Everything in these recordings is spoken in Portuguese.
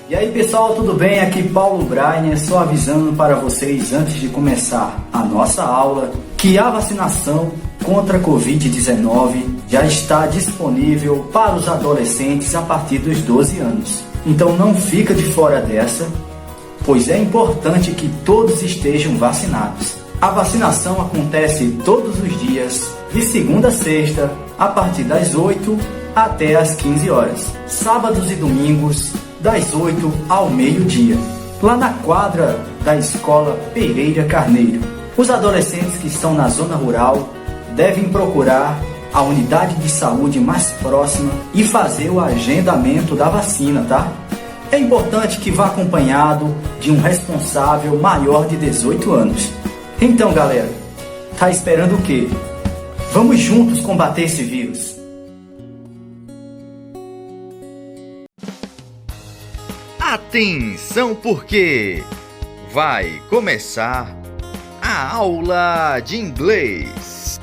E aí pessoal, tudo bem? Aqui Paulo Brainer, só avisando para vocês antes de começar a nossa aula que a vacinação contra a Covid-19 já está disponível para os adolescentes a partir dos 12 anos. Então não fica de fora dessa, pois é importante que todos estejam vacinados. A vacinação acontece todos os dias, de segunda a sexta, a partir das 8 até as 15 horas. Sábados e domingos, das 8 ao meio-dia, lá na quadra da Escola Pereira Carneiro. Os adolescentes que estão na zona rural devem procurar a unidade de saúde mais próxima e fazer o agendamento da vacina, tá? É importante que vá acompanhado de um responsável maior de 18 anos. Então, galera, tá esperando o quê? Vamos juntos combater esse vírus. Atenção, porque vai começar a aula de inglês.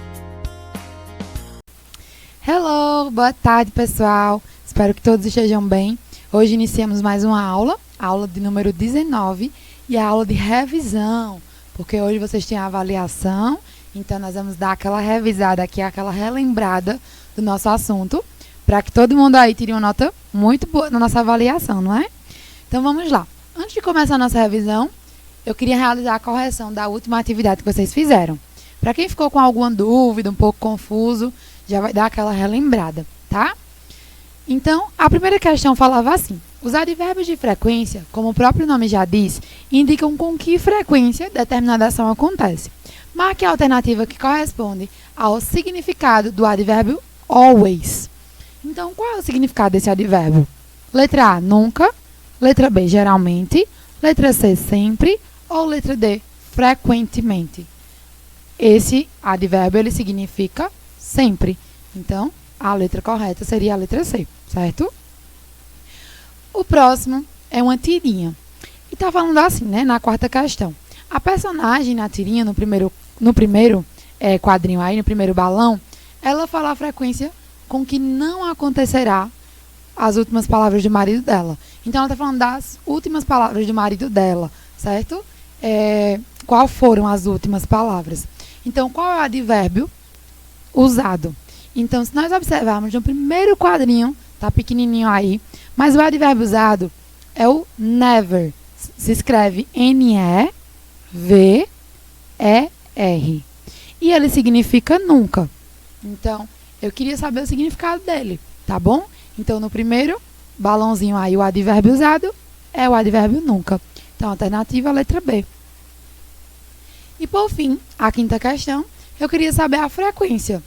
Hello, boa tarde, pessoal. Espero que todos estejam bem. Hoje iniciamos mais uma aula, a aula de número 19 e a aula de revisão, porque hoje vocês têm a avaliação, então nós vamos dar aquela revisada aqui, aquela relembrada do nosso assunto, para que todo mundo aí tire uma nota muito boa na nossa avaliação, não é? Então vamos lá. Antes de começar a nossa revisão, eu queria realizar a correção da última atividade que vocês fizeram. Para quem ficou com alguma dúvida, um pouco confuso, já vai dar aquela relembrada, tá? Então, a primeira questão falava assim: os advérbios de frequência, como o próprio nome já diz, indicam com que frequência determinada ação acontece. Marque a alternativa que corresponde ao significado do advérbio always. Então, qual é o significado desse advérbio? Letra A, nunca. Letra B, geralmente. Letra C, sempre. Ou letra D, frequentemente. Esse advérbio, ele significa sempre. Então, a letra correta seria a letra C, certo? O próximo é uma tirinha. E tá falando assim, né, na quarta questão. A personagem na tirinha, no primeiro quadrinho aí, no primeiro balão, ela fala a frequência com que não acontecerá as últimas palavras do marido dela. Então, ela está falando das últimas palavras do marido dela, certo? Qual foram as últimas palavras? Então, qual é o advérbio usado? Então, se nós observarmos no primeiro quadrinho, tá pequenininho aí, mas o advérbio usado é o never. Se escreve N-E-V-E-R. E ele significa nunca. Então, eu queria saber o significado dele, tá bom? Então, no primeiro balãozinho aí, o advérbio usado é o advérbio nunca. Então, alternativa, a letra B. E, por fim, a quinta questão, eu queria saber a frequência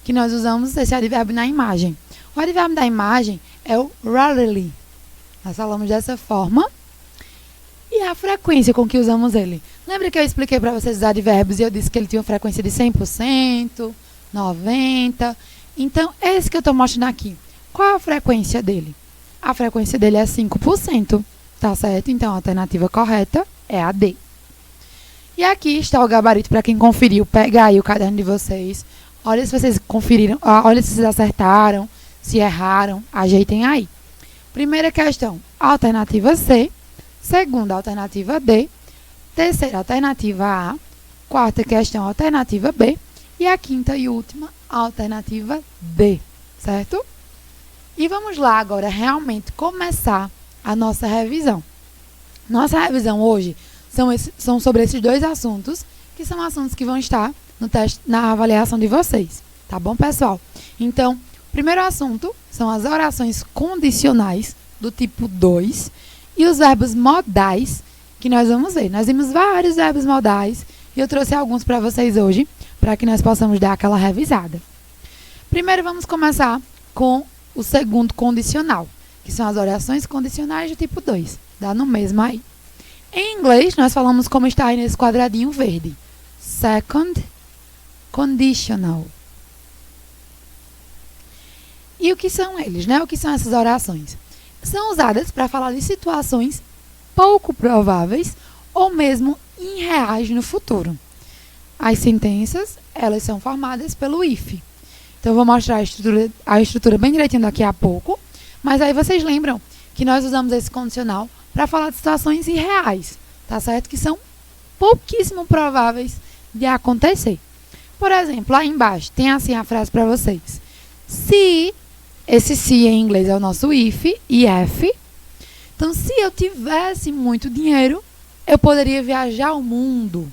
que nós usamos esse advérbio na imagem. O advérbio da imagem é o rarely. Nós falamos dessa forma. E a frequência com que usamos ele? Lembra que eu expliquei para vocês os advérbios e eu disse que ele tinha uma frequência de 100%, 90%. Então, esse que eu estou mostrando aqui. Qual a frequência dele? A frequência dele é 5%, tá certo? Então, a alternativa correta é a D. E aqui está o gabarito para quem conferiu. Pega aí o caderno de vocês. Olha se vocês conferiram, olha se vocês acertaram, se erraram, ajeitem aí. Primeira questão, alternativa C. Segunda, alternativa D. Terceira, alternativa A. Quarta questão, alternativa B. E a quinta e última, alternativa D, certo? E vamos lá agora realmente começar a nossa revisão. Nossa revisão hoje são sobre esses dois assuntos, que são assuntos que vão estar no teste, na avaliação de vocês. Tá bom, pessoal? Então, o primeiro assunto são as orações condicionais do tipo 2 e os verbos modais que nós vamos ver. Nós vimos vários verbos modais e eu trouxe alguns para vocês hoje, para que nós possamos dar aquela revisada. Primeiro, vamos começar com o segundo condicional, que são as orações condicionais do tipo 2. Dá no mesmo aí. Em inglês, nós falamos como está aí nesse quadradinho verde. Second conditional. E o que são eles, né? O que são essas orações? São usadas para falar de situações pouco prováveis ou mesmo irreais no futuro. As sentenças, elas são formadas pelo if. Então, eu vou mostrar a estrutura bem direitinho daqui a pouco. Mas aí vocês lembram que nós usamos esse condicional para falar de situações irreais, tá certo? Que são pouquíssimo prováveis de acontecer. Por exemplo, lá embaixo tem assim a frase para vocês. Se, esse se em inglês é o nosso if, então se eu tivesse muito dinheiro, eu poderia viajar o mundo.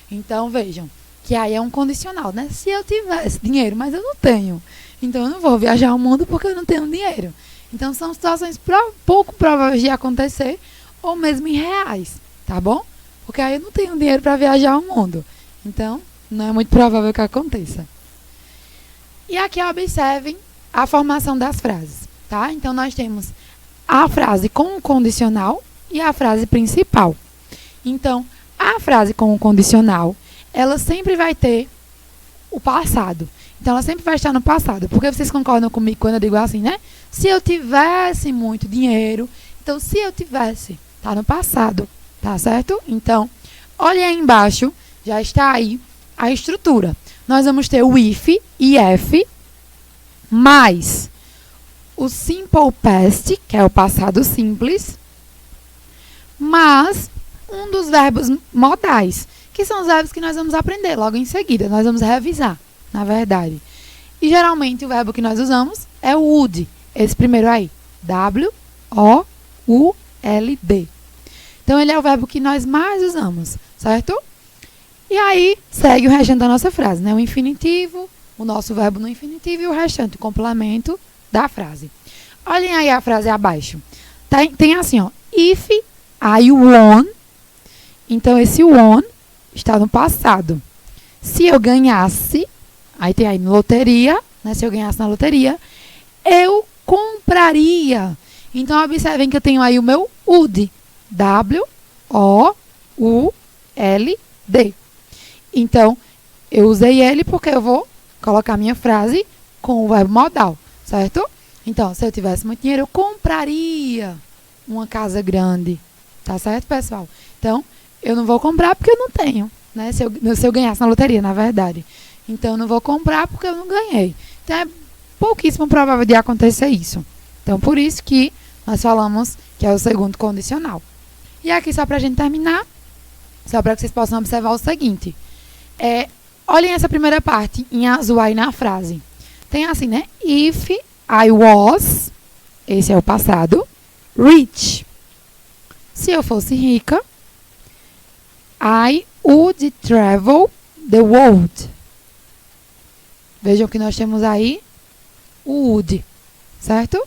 Então vejam, que aí é um condicional, né? Se eu tivesse dinheiro, mas eu não tenho, então eu não vou viajar o mundo porque eu não tenho dinheiro. Então são situações pouco prováveis de acontecer ou mesmo irreais, tá bom? Porque aí eu não tenho dinheiro para viajar o mundo. Então, não é muito provável que aconteça. E aqui observem a formação das frases, tá? Então, nós temos a frase com o condicional e a frase principal. Então, a frase com o condicional, ela sempre vai ter o passado. Então, ela sempre vai estar no passado. Porque vocês concordam comigo quando eu digo assim, né? Se eu tivesse muito dinheiro, então, se eu tivesse, tá no passado, tá certo? Então, olhem aí embaixo, já está aí a estrutura. Nós vamos ter o if, mais o simple past, que é o passado simples, mas um dos verbos modais, que são os verbos que nós vamos aprender logo em seguida. Nós vamos revisar, na verdade. E geralmente o verbo que nós usamos é o would, esse primeiro aí, W-O-U-L-D. Então, ele é o verbo que nós mais usamos, certo? E aí, segue o restante da nossa frase, né? O infinitivo, o nosso verbo no infinitivo e o restante, o complemento da frase. Olhem aí a frase abaixo. Tem assim, ó. If I won, então esse won está no passado. Se eu ganhasse, aí tem aí loteria, né? Se eu ganhasse na loteria, eu compraria. Então, observem que eu tenho aí o meu would. W-O-U-L-D. Então, eu usei ele porque eu vou colocar minha frase com o verbo modal, certo? Então, se eu tivesse muito dinheiro, eu compraria uma casa grande, tá certo, pessoal? Então, eu não vou comprar porque eu não tenho, né? Se eu ganhasse na loteria, na verdade. Então, eu não vou comprar porque eu não ganhei. Então, é pouquíssimo provável de acontecer isso. Então, por isso que nós falamos que é o segundo condicional. E aqui, só pra gente terminar, só para que vocês possam observar o seguinte. Olhem essa primeira parte em azul aí na frase. Tem assim, né? If I was, esse é o passado, rich. Se eu fosse rica, I would travel the world. Vejam que nós temos aí o would, certo?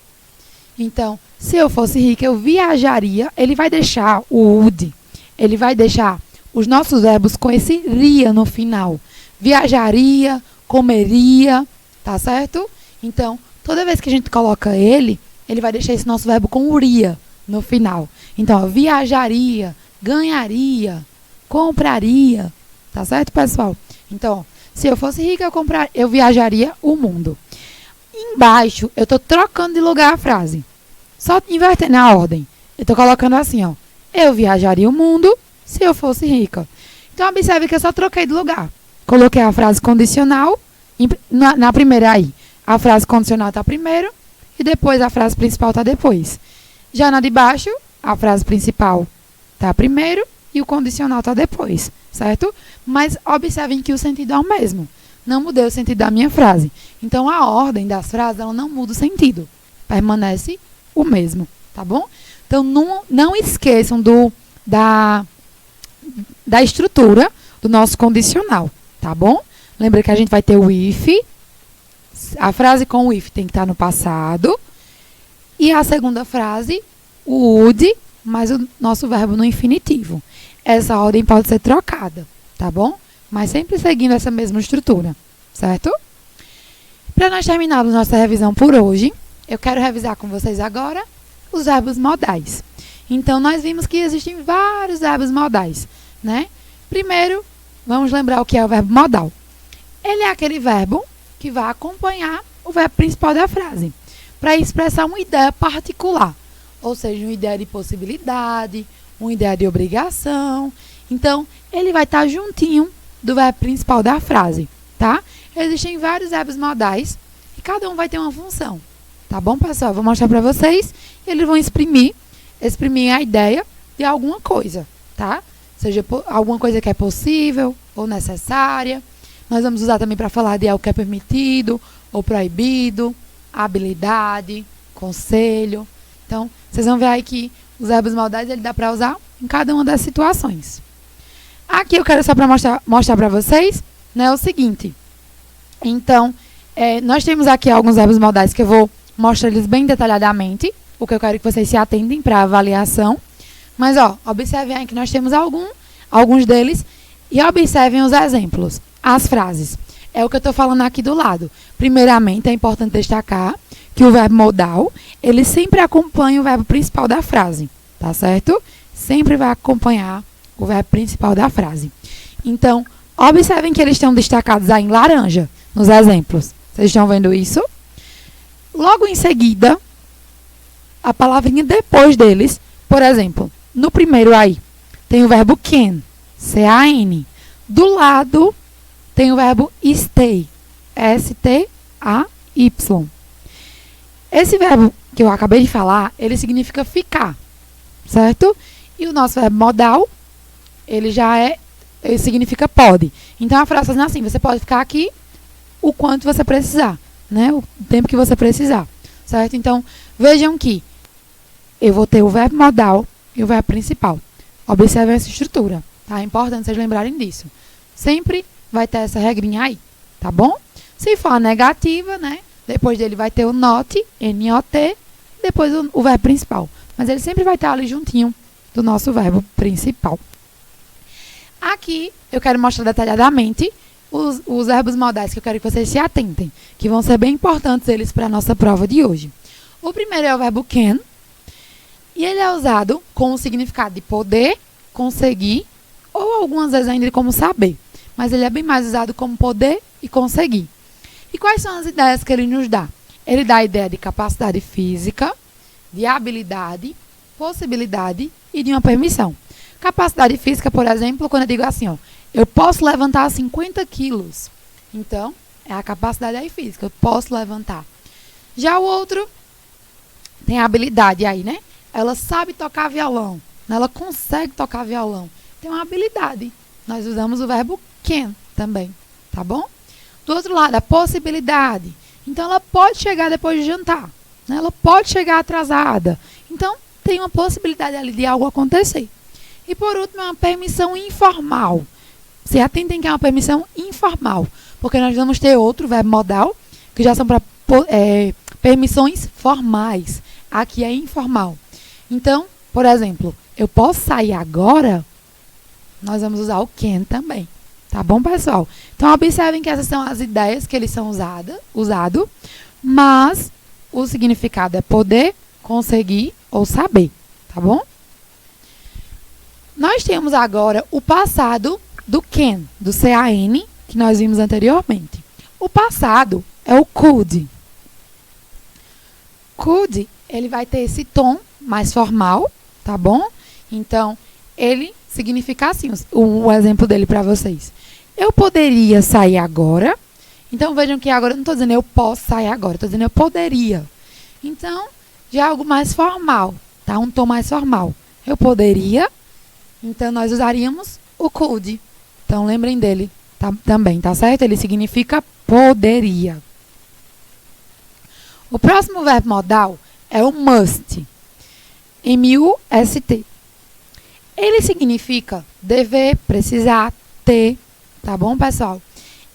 Então, se eu fosse rica, eu viajaria. Ele vai deixar o would, ele vai deixar os nossos verbos com esse ria no final. Viajaria, comeria, tá certo? Então, toda vez que a gente coloca ele vai deixar esse nosso verbo com o ria no final. Então, ó, viajaria, ganharia, compraria, tá certo, pessoal? Então, se eu fosse rica, eu viajaria o mundo. Embaixo, eu tô trocando de lugar a frase. Só invertendo a ordem. Eu tô colocando assim, ó. Eu viajaria o mundo se eu fosse rica. Então, observe que eu só troquei de lugar. Coloquei a frase condicional na primeira aí. A frase condicional está primeiro e depois a frase principal está depois. Já na de baixo, a frase principal está primeiro e o condicional está depois, certo? Mas observem que o sentido é o mesmo. Não mudei o sentido da minha frase. Então, a ordem das frases ela não muda o sentido. Permanece o mesmo, tá bom? Então, não esqueçam da estrutura do nosso condicional, tá bom? Lembra que a gente vai ter o if, a frase com o if tem que estar no passado, e a segunda frase, o would, mais o nosso verbo no infinitivo. Essa ordem pode ser trocada, tá bom? Mas sempre seguindo essa mesma estrutura, certo? Para nós terminarmos nossa revisão por hoje, eu quero revisar com vocês agora os verbos modais. Então, nós vimos que existem vários verbos modais, né? Primeiro, vamos lembrar o que é o verbo modal. Ele é aquele verbo que vai acompanhar o verbo principal da frase, para expressar uma ideia particular, ou seja, uma ideia de possibilidade, uma ideia de obrigação. Então, ele vai estar juntinho do verbo principal da frase, tá? Existem vários verbos modais e cada um vai ter uma função, tá bom, pessoal? Eu vou mostrar para vocês e eles vão exprimir exprimir a ideia de alguma coisa, tá? Seja alguma coisa que é possível ou necessária. Nós vamos usar também para falar de algo que é permitido ou proibido, habilidade, conselho. Então, vocês vão ver aí que os verbos modais ele dá para usar em cada uma das situações. Aqui eu quero só para mostrar para vocês, né, o seguinte. Então, nós temos aqui alguns verbos modais que eu vou mostrar eles bem detalhadamente, o que eu quero que vocês se atentem para avaliação. Mas, observem aí que nós temos alguns deles e observem os exemplos, as frases. É o que eu estou falando aqui do lado. Primeiramente, é importante destacar que o verbo modal, ele sempre acompanha o verbo principal da frase, tá certo? Sempre vai acompanhar o verbo principal da frase. Então, observem que eles estão destacados aí em laranja, nos exemplos. Vocês estão vendo isso? Logo em seguida, a palavrinha depois deles, por exemplo, no primeiro aí, tem o verbo can, C-A-N. Do lado, tem o verbo stay, S-T-A-Y. Esse verbo que eu acabei de falar, ele significa ficar, certo? E o nosso verbo modal, ele significa pode. Então, a frase é assim, você pode ficar aqui o quanto você precisar, né? O tempo que você precisar, certo? Então, vejam que eu vou ter o verbo modal e o verbo principal. Observem essa estrutura, tá? É importante vocês lembrarem disso. Sempre vai ter essa regrinha aí, tá bom? Se for a negativa, né? Depois dele vai ter o not, N-O-T, depois o verbo principal. Mas ele sempre vai estar ali juntinho do nosso verbo principal. Aqui, eu quero mostrar detalhadamente os verbos modais que eu quero que vocês se atentem, que vão ser bem importantes eles para a nossa prova de hoje. O primeiro é o verbo can, e ele é usado com o significado de poder, conseguir, ou algumas vezes ainda como saber. Mas ele é bem mais usado como poder e conseguir. E quais são as ideias que ele nos dá? Ele dá a ideia de capacidade física, de habilidade, possibilidade e de uma permissão. Capacidade física, por exemplo, quando eu digo assim, eu posso levantar 50 quilos. Então, é a capacidade aí física, eu posso levantar. Já o outro tem a habilidade aí, né? Ela sabe tocar violão, ela consegue tocar violão. Tem uma habilidade. Nós usamos o verbo can também, tá bom? Do outro lado, a possibilidade. Então, ela pode chegar depois de jantar, né? Ela pode chegar atrasada. Então, tem uma possibilidade ali de algo acontecer. E, por último, é uma permissão informal. Se atentem que é uma permissão informal, porque nós vamos ter outro verbo modal, que já são para permissões formais. Aqui é informal. Então, por exemplo, eu posso sair agora? Nós vamos usar o can também. Tá bom, pessoal? Então, observem que essas são as ideias que eles são usados, mas o significado é poder, conseguir ou saber. Tá bom? Nós temos agora o passado do can, do C-A-N, que nós vimos anteriormente. O passado é o could. Could, ele vai ter esse tom mais formal, tá bom? Então, ele significa assim, o exemplo dele para vocês. Eu poderia sair agora. Então, vejam que agora eu não estou dizendo eu posso sair agora, estou dizendo eu poderia. Então, já é algo mais formal, tá? Um tom mais formal. Eu poderia. Então, nós usaríamos o could. Então, lembrem dele também, tá certo? Ele significa poderia. O próximo verbo modal é o must. M-U-S-T. Ele significa dever, precisar, ter. Tá bom, pessoal?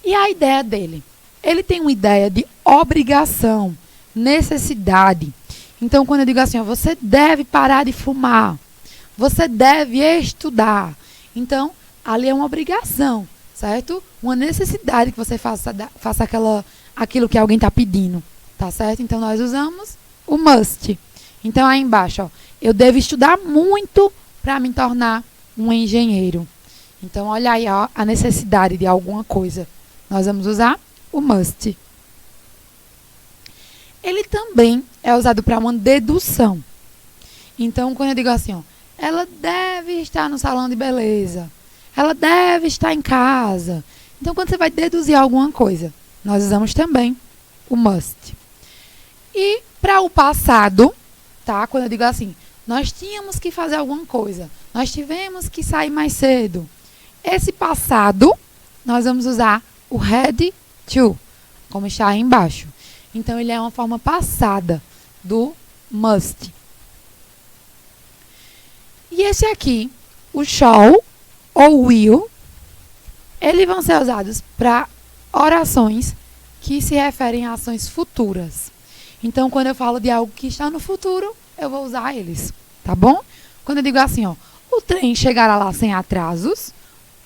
E a ideia dele? Ele tem uma ideia de obrigação, necessidade. Então, quando eu digo assim, você deve parar de fumar. Você deve estudar. Então, ali é uma obrigação, certo? Uma necessidade que você faça aquilo que alguém está pedindo, tá certo? Então, nós usamos o must. Então, aí embaixo, eu devo estudar muito para me tornar um engenheiro. Então, olha aí a necessidade de alguma coisa. Nós vamos usar o must. Ele também é usado para uma dedução. Então, quando eu digo assim, ela deve estar no salão de beleza. Ela deve estar em casa. Então, quando você vai deduzir alguma coisa, nós usamos também o must. E para o passado, tá? Quando eu digo assim, nós tínhamos que fazer alguma coisa, nós tivemos que sair mais cedo. Esse passado, nós vamos usar o had to, como está aí embaixo. Então, ele é uma forma passada do must. E esse aqui, o shall ou will, eles vão ser usados para orações que se referem a ações futuras. Então, quando eu falo de algo que está no futuro, eu vou usar eles, tá bom? Quando eu digo assim, ó, o trem chegará lá sem atrasos,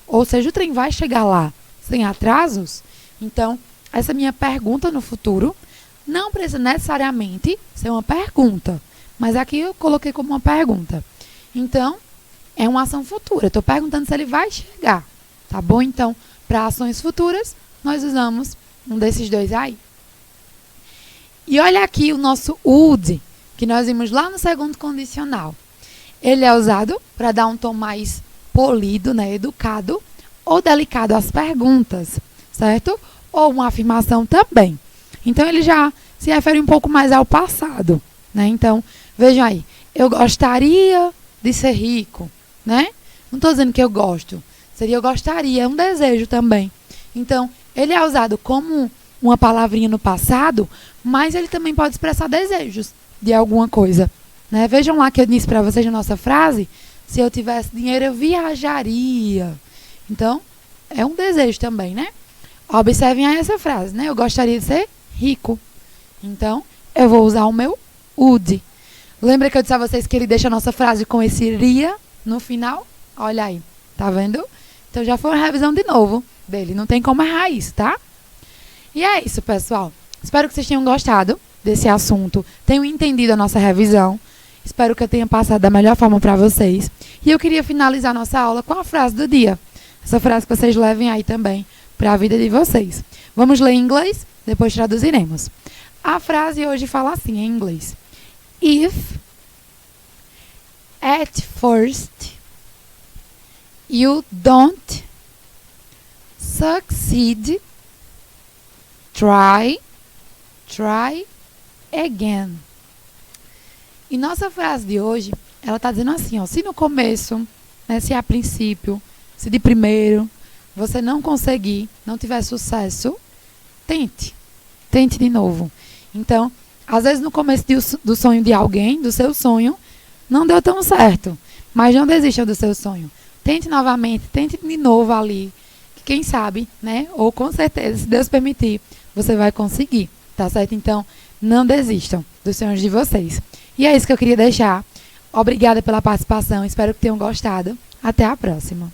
ou seja, o trem vai chegar lá sem atrasos, então, essa minha pergunta no futuro não precisa necessariamente ser uma pergunta, mas aqui eu coloquei como uma pergunta. Então, é uma ação futura. Estou perguntando se ele vai chegar, tá bom? Então, para ações futuras, nós usamos um desses dois aí. E olha aqui o nosso would, que nós vimos lá no segundo condicional. Ele é usado para dar um tom mais polido, né, educado, ou delicado às perguntas, certo? Ou uma afirmação também. Então, ele já se refere um pouco mais ao passado, né? Então, vejam aí. Eu gostaria de ser rico, né? Não estou dizendo que eu gosto. Seria eu gostaria, é um desejo também. Então, ele é usado como uma palavrinha no passado, mas ele também pode expressar desejos de alguma coisa, né? Vejam lá que eu disse para vocês na nossa frase, se eu tivesse dinheiro eu viajaria. Então, é um desejo também, né? Observem aí essa frase, né? Eu gostaria de ser rico. Então, eu vou usar o meu would. Lembra que eu disse a vocês que ele deixa a nossa frase com esse iria no final? Olha aí, tá vendo? Então, já foi uma revisão de novo dele. Não tem como errar isso, tá? E é isso, pessoal. Espero que vocês tenham gostado desse assunto, tenham entendido a nossa revisão. Espero que eu tenha passado da melhor forma para vocês. E eu queria finalizar nossa aula com a frase do dia. Essa frase que vocês levem aí também para a vida de vocês. Vamos ler em inglês, depois traduziremos. A frase hoje fala assim em inglês. If at first you don't succeed, try again. E nossa frase de hoje, ela está dizendo assim, ó, se no começo, né, se a princípio, se de primeiro você não conseguir, não tiver sucesso, tente de novo. Então, às vezes no começo do sonho de alguém, do seu sonho, não deu tão certo, mas não desista do seu sonho. Tente novamente, tente de novo ali, que quem sabe, né, ou com certeza, se Deus permitir, você vai conseguir, tá certo? Então, não desistam dos sonhos de vocês. E é isso que eu queria deixar. Obrigada pela participação, espero que tenham gostado. Até a próxima.